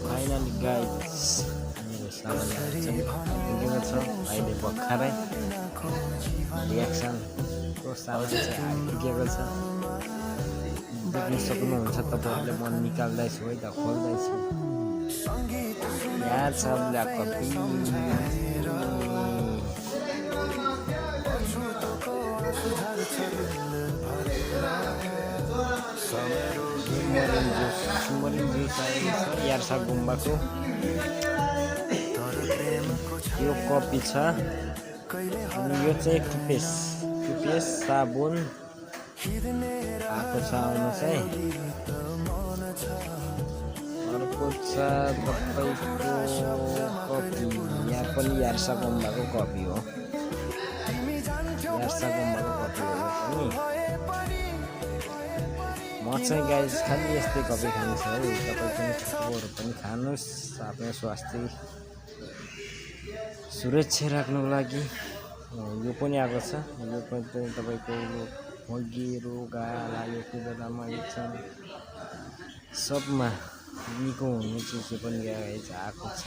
finally guys मेरो सामान आइपुगेको छ अहिले भर्खरै रियाक्सन को सामान चाहिँ आइपुगेको छ देख्न सक्नुहुन्छ तपाईहरुले म निकाल्दैछु है त खोल्दैछु यहाँ छ ब्ल्याक कपी सुमरिन जुस यार्सा गुम्बाको यो कपी छ अनि यो चाहिँ टुथपेस्ट साबुन आएको छ आउनुहोस् है अर्को छ तपाईँको कपी यहाँ पनि यार्सा गुम्बाको कपी हो यार्सा गुम्बाको कपी हो यो पनि म चाहिँ गाइस खालि यस्तै कपी खानु छ है तपाईँ पनि ठुलोहरू पनि खानुहोस् आफ्नो स्वास्थ्य सुरक्षा राख्नुको लागि यो पनि आएको छ यो पनि तपाईको खोकीहरु गाला यो कुरामा एकछिन सबमा निको हुने चिज पनि आएको छ